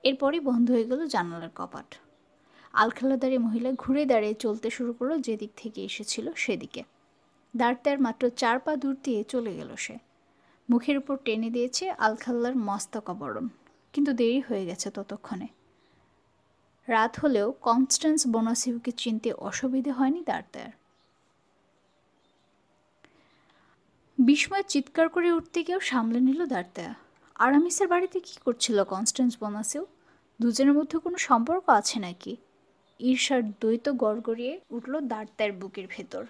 এরপরই বন্ধ হয়ে গেল জানালার কপাট। আলখাল্লাদারি মহিলা ঘুরে দাঁড়িয়ে চলতে শুরু করলো যেদিক থেকে এসেছিল সেদিকে। দাঁড়তার মাত্র 4 পা দূর দিয়ে চলে গেল সে। মুখের উপর টেনে দিয়েছে আলখাল্লার মস্তক আবরণ, কিন্তু দেরি হয়ে গেছে ততক্ষণে। রাত হলেও কনস্ট্যান্স বোনাসিউকে চিনতে অসুবিধে হয়নি দাঁড়তার। বিস্ময়ে চিৎকার করে উঠতে গিয়েও সামলে নিল দাঁড়তা। আরামিসের বাড়িতে কি করছিল কনস্ট্যান্স বোনাসিউ? দুজনের মধ্যে কোনো সম্পর্ক আছে নাকি? ঈর্ষার দ্বৈত গড়গড়িয়ে উঠল দাঁড়তার বুকের ভেতর।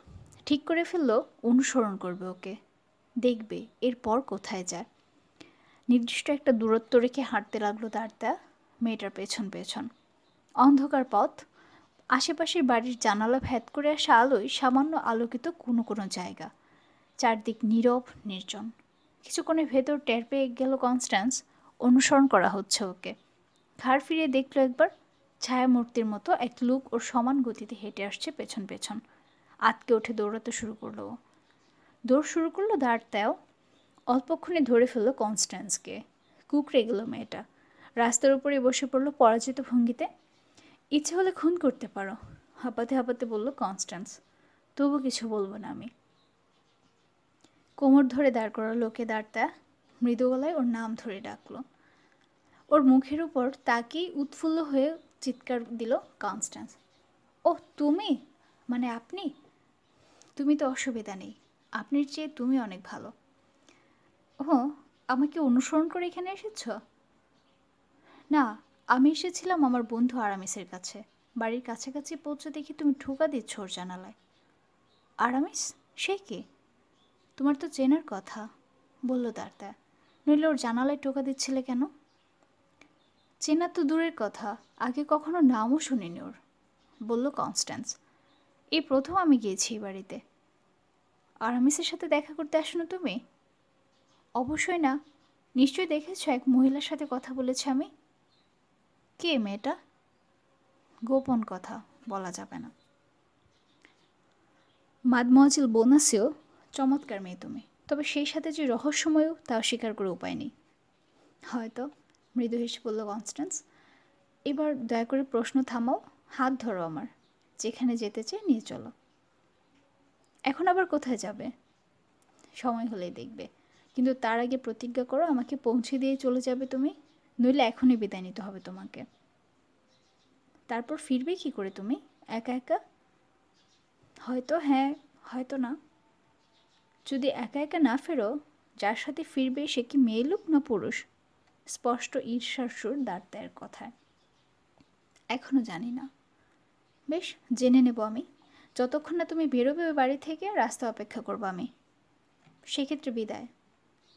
ঠিক করে ফেলল অনুসরণ করবে ওকে, দেখবে এরপর কোথায় যায়। নির্দিষ্ট একটা দূরত্ব রেখে হাঁটতে লাগলো দাঁড়তা মেয়েটার পেছন পেছন। অন্ধকার পথ, আশেপাশের বাড়ির জানালা ভেদ করে আসা আলোয় সামান্য আলোকিত কোনো কোনো জায়গা। চারদিক নীরব নির্জন। কিছুক্ষণের ভেতর টের পেয়ে গেল কনস্ট্যান্স অনুসরণ করা হচ্ছে ওকে। ঘাড় ফিরিয়ে দেখলো একবার, ছায়ামূর্তির মতো এক লোক ওর সমান গতিতে হেঁটে আসছে পেছন পেছন। আতকে উঠে দৌড়াতে শুরু করলো ও। দৌড় শুরু করলো দাঁড়তাও। অল্পক্ষণে ধরে ফেললো কনস্ট্যান্সকে। কুঁকড়ে গেল মেয়েটা। রাস্তার উপরে বসে পড়লো পরাজিত ভঙ্গিতে। ইচ্ছে হলে খুন করতে পারো, হাঁপাতে হাঁপাতে বলল কনস্ট্যান্স। তবু কিছু বলবো না আমি। কোমর ধরে দাঁড় করালো লোকে দাঁড়তা। মৃদু গলায় ওর নাম ধরে ডাকলো। ওর মুখের উপর তাকিয়ে উৎফুল্ল হয়ে চিৎকার দিল কনস্ট্যান্স। ও তুমি, মানে আপনি? তুমি তো অসুবিধা নেই, আপনির চেয়ে তুমি অনেক ভালো। ও, আমাকে অনুসরণ করে এখানে এসেছ? না, আমি এসেছিলাম আমার বন্ধু আরামিসের কাছে। বাড়ির কাছাকাছি পৌঁছে দেখি তুমি ঠোকা দিচ্ছ ওর জানালায়। আরামিস? সে কে? তোমার তো চেনার কথা, বলল দাঁড়তা। নইলে ওর জানালায় টোকা দিচ্ছিলে কেন? চেনা তো দূরের কথা, আগে কখনো নামও শুনিনি ওর, বলল কনস্ট্যান্স। এই প্রথম আমি গিয়েছি এই বাড়িতে। আরামিসের সাথে দেখা করতে আসো না তুমি? অবশ্যই না। নিশ্চয়ই দেখেছ এক মহিলার সাথে কথা বলেছি আমি। কে মেয়েটা? গোপন কথা, বলা যাবে না। মাদমোয়াজিল বোনাসিও চমৎকার মেয়ে তুমি, তবে সেই সাথে যে রহস্যময়ও তা স্বীকার করে উপায় নেই। হয়তো, মৃদু হেসে বলল কনস্ট্যান্স। এবার দয়া করে প্রশ্ন থামাও, হাত ধরো আমার, যেখানে যেতে চাই নিয়ে চলো। এখন আবার কোথায় যাবে? সময় হলেই দেখবে, কিন্তু তার আগে প্রতিজ্ঞা করো আমাকে পৌঁছে দিয়ে চলে যাবে তুমি, নইলে এখনই বিদায় নিতে হবে তোমাকে। তারপর ফিরবে কি করে তুমি, একা একা? হয়তো হ্যাঁ, হয়তো না। যদি একা একা না ফেরো, যার সাথে ফিরবে সে কি মেয়ে লোক না পুরুষ? স্পষ্ট ঈর্ষার সুর দাঁড়তায়ের কথায়। এখনো জানি না। বেশ, জেনে নেব আমি। যতক্ষণ না তুমি বেরোবে ওই বাড়ি থেকে রাস্তা অপেক্ষা করবো আমি। সেক্ষেত্রে বিদায়।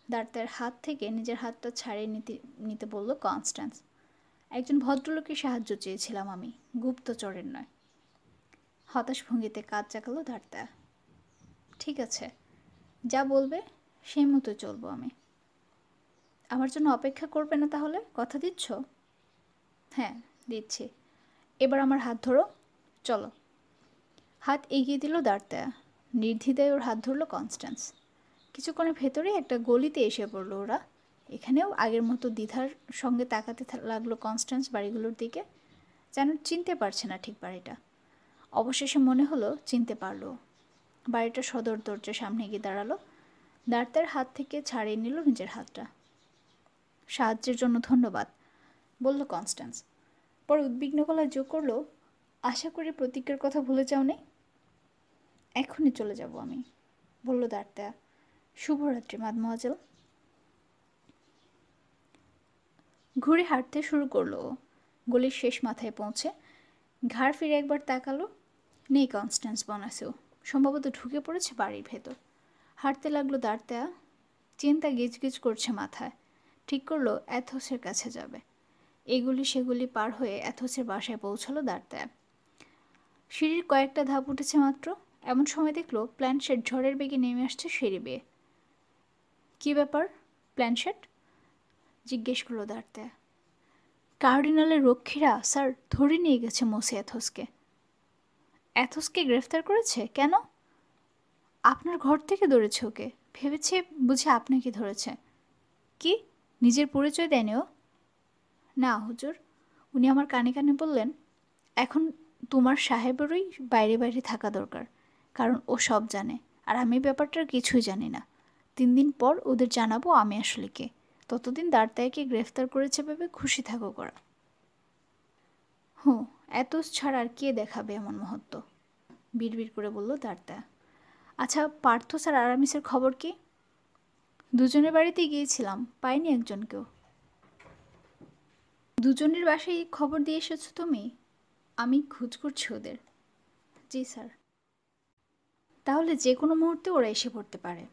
দাঁড়াতের হাত থেকে নিজের হাতটা ছাড়িয়ে নিতে নিতে বলল কনস্ট্যান্স। একজন ভদ্রলোকের সাহায্য চেয়েছিলাম আমি, গুপ্তচরের নয়। হতাশ ভঙ্গিতে কাজ চাকালো দাঁড়তা। ঠিক আছে, যা বলবে সেই মতো চলবো আমি। আমার জন্য অপেক্ষা করবে না তাহলে, কথা দিচ্ছ? হ্যাঁ, দিচ্ছি। এবার আমার হাত ধরো, চলো। হাত এগিয়ে দিল দাঁড়তা। নির্দ্বিধায় ওর হাত ধরল কনস্ট্যান্স। কিছুক্ষণের ভেতরেই একটা গলিতে এসে পড়লো ওরা। এখানেও আগের মতো দ্বিধার সঙ্গে তাকাতে লাগলো কনস্ট্যান্স বাড়িগুলোর দিকে, যেন চিনতে পারছে না ঠিক বাড়িটা। অবশেষে মনে হলো চিনতে পারলো। বাড়িটা সদর দরজার সামনে গিয়ে দাঁড়ালো। দাঁড়তার হাত থেকে ছাড়িয়ে নিল নিজের হাতটা। সাহায্যের জন্য ধন্যবাদ, বলল কনস্ট্যান্স। পরে উদ্বিগ্ন গলায় যোগ করলো, আশা করি প্রতিজ্ঞার কথা ভুলে যাওনি। এখনই চলে যাব আমি, বলল দাঁড়তা। শুভরাত্রি মাদমোয়াজেল। ঘুরে হাঁটতে শুরু করলো। গলির শেষ মাথায় পৌঁছে ঘাড় ফিরে একবার তাকালো। নেই কনস্ট্যান্স বনাসেও, সম্ভবত ঢুকে পড়েছে বাড়ির ভেতর। হাঁটতে লাগলো দাঁড়তা। চিন্তা গিজগিজ করছে মাথায়। ঠিক করলো অ্যাথোসের কাছে যাবে। এগুলি সেগুলি পার হয়ে অ্যাথোসের বাসায় পৌঁছালো দাঁড়তা। সিঁড়ির কয়েকটা ধাপ উঠেছে মাত্র, এমন সময় দেখলো প্ল্যানশেট ঝড়ের বেগে নেমে আসছে সিঁড়ি বেয়ে। কী ব্যাপার প্ল্যানশেট? জিজ্ঞেস করলো দাঁড়তা। কার্ডিনালের রক্ষীরা স্যার ধরে নিয়ে গেছে মোসে অ্যাথোসকে। অ্যাথোসকে গ্রেফতার করেছে? কেন? আপনার ঘর থেকে ধরেছে ওকে, ভেবেছে বুঝে আপনাকে ধরেছে। কি, নিজের পরিচয় দেয়নি ও? না হুজুর, উনি আমার কানে কানে বললেন এখন তোমার সাহেবেরই বাইরে বাইরে থাকা দরকার, কারণ ও সব জানে আর আমি ব্যাপারটার কিছুই জানি না। 3 দিন পর ওদের জানাবো আমি আসলে কে। ততদিন দাঁড়তায়কে গ্রেফতার করেছে ভেবে খুশি থাকো করা। হুঁ, অ্যাথোস ছাড়া আর কে দেখাবে এমন মহত্ব, বিড়বিড় করে বলল দাঁড়তা। আচ্ছা, পার্থোস আর আরামিসের খবর কি? দুজনের বাড়িতেই গিয়েছিলাম, পাইনি একজনকেও। দুজনের বাসায় খবর দিয়ে এসেছো তুমি? আমি খোঁজ করছি ওদের। জি স্যার। তাহলে যে কোনো মুহূর্তে ওরা এসে পড়তে পারে।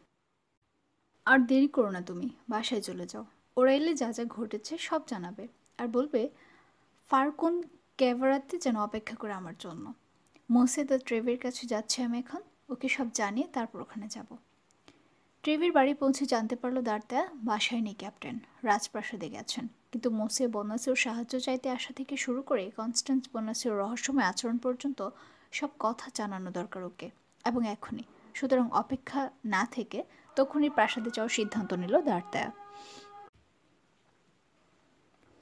আর দেরি করো না, তুমি বাসায় চলে যাও। ওরা এলে যা যা ঘটেছে সব জানাবে, আর বলবে ফারকুন ক্যাভারাতে যেন অপেক্ষা করে আমার জন্য। মোসে দ্য ট্রেভের কাছে যাচ্ছি আমি এখন, ওকে সব জানিয়ে তারপর ওখানে যাব। ট্রেভির বাড়ি পৌঁছে জানতে পারলো দাঁড়তা বাসায় নেই ক্যাপ্টেন, রাজপ্রাসাদে গেছেন। কিন্তু মোসে বনাসেওর সাহায্য চাইতে আসা থেকে শুরু করে কনস্ট্যান্স বনাসেওর রহস্যময় আচরণ পর্যন্ত সব কথা জানানো দরকার ওকে, এবং এখনই। সুতরাং অপেক্ষা না থেকে তখনই প্রাসাদে যাওয়ার সিদ্ধান্ত নিল দাঁড়তা।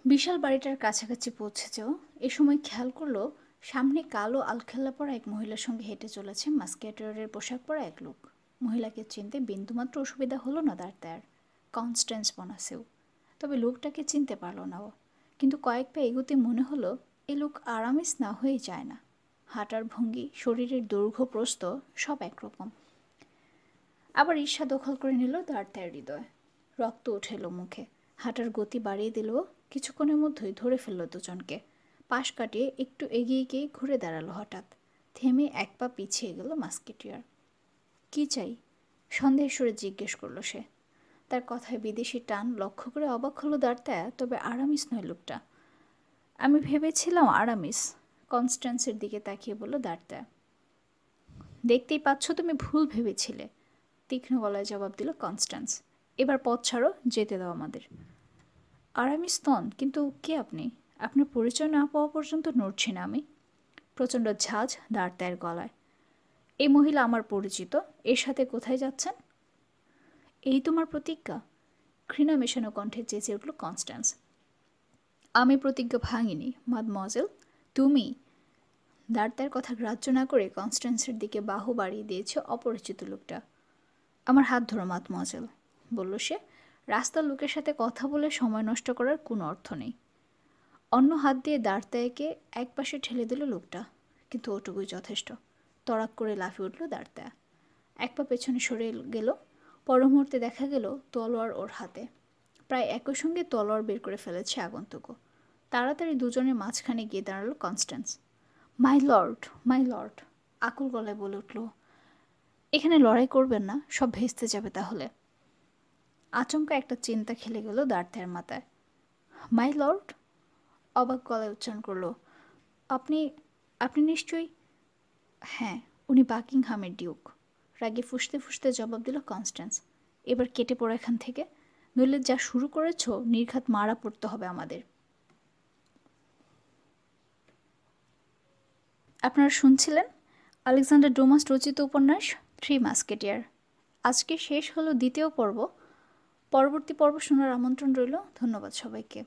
বিশাল বাড়িটার কাছাকাছি পৌঁছেছেও এ সময় খেয়াল করলো সামনে কালো আলখেল্লা পরা এক মহিলার সঙ্গে হেঁটে চলেছে মাস্কেটরের পোশাক পরা এক লোক। মহিলাকে চিনতে বিন্দুমাত্র অসুবিধা হলো না দাঁড়তার, কনস্ট্যান্স বনাসেও। তবে লোকটাকে চিনতে পারল না ও। কিন্তু কয়েক পা এগোতে মনে হলো এই লোক আরামিস না হয়ে যায় না। হাঁটার ভঙ্গি, শরীরের দৈর্ঘ্য প্রস্থ সব একরকম। আবার ঈর্ষা দখল করে নিল দাঁড়তার হৃদয়। রক্ত উঠে এলো মুখে। হাঁটার গতি বাড়িয়ে দিল। কিছুক্ষণের মধ্যেই ধরে ফেলল দুজনকে। পাশ কাটিয়ে একটু এগিয়ে গিয়ে ঘুরে দাঁড়ালো হঠাৎ। থেমে এক পা পিছিয়ে গেল মাস্কেটিয়ার। কি চাই? সন্দেহের সুরে জিজ্ঞেস করলো সে। তার কথায় বিদেশি টান লক্ষ্য করে অবাক হলো দাঁড়তা। তবে আরামিস নয় লোকটা। আমি ভেবেছিলাম আরামিস, কনস্ট্যান্সের দিকে তাকিয়ে বলল দাঁড়তা। দেখতেই পাচ্ছ তুমি ভুল ভেবেছিলে, তীক্ষ্ণ গলায় জবাব দিল কনস্ট্যান্স। এবার পথ ছাড়ো, যেতে দাও আমাদের। আরামিস নন, কিন্তু কে আপনি? আপনার পরিচয় না পাওয়া পর্যন্ত নড়ছি না আমি। প্রচণ্ড ঝাঁজ দাঁড়তায়ের গলায়। এই মহিলা আমার পরিচিত, এর সাথে কোথায় যাচ্ছেন? এই তোমার প্রতিজ্ঞা? ঘৃণা মেশানো কণ্ঠে চেঁচে উঠল কনস্ট্যান্স। আমি প্রতিজ্ঞা ভাঙিনি মাদমোয়াজেল, তুমি। দাঁড়তায়ের কথা গ্রাহ্য না করে কনস্ট্যান্সের দিকে বাহু বাড়িয়ে দিয়েছে অপরিচিত লোকটা। আমার হাত ধরো মাদমোয়াজেল, বলল সে। রাস্তার লোকের সাথে কথা বলে সময় নষ্ট করার কোনো অর্থ নেই। অন্য হাত দিয়ে দাঁড়তায়কে এক পাশে ঠেলে দিল লোকটা, কিন্তু ওটুকুই যথেষ্ট। তড়াক করে লাফিয়ে উঠল দাঁড়তায়া। এক পা পেছনে সরে গেল। পর মুহূর্তে দেখা গেল তলোয়ার ওর হাতে। প্রায় একই সঙ্গে তলোয়ার বের করে ফেলেছে আগন্তুকও। তাড়াতাড়ি দুজনের মাঝখানে গিয়ে দাঁড়ালো কনস্ট্যান্স। মাই লর্ড, মাই লর্ড, আকুল গলায় বলে উঠল। এখানে লড়াই করবেন না, সব ভেস্তে যাবে তাহলে। আচমকা একটা চিন্তা খেলে গেল দ্বারথের মাথায়। মাই লর্ড, অবাক গলায় উচ্চারণ করলো। আপনি আপনি নিশ্চয়ই। হ্যাঁ, উনি বাকিংহামের ডিউক। রাগে ফুঁসতে ফুঁসতে জবাব দিল কনস্ট্যান্স। এবার কেটে পড়ো এখান থেকে, নইলে যা শুরু করেছ নির্ঘাত মারা পড়তে হবে আমাদের। আপনারা শুনছিলেন আলেকজান্ডার ডুমাস রচিত উপন্যাস থ্রি মাস্কেটিয়ার। আজকে শেষ হলো দ্বিতীয় পর্ব। পরবর্তী পর্ব শোনার আমন্ত্রণ রইল। ধন্যবাদ সবাইকে।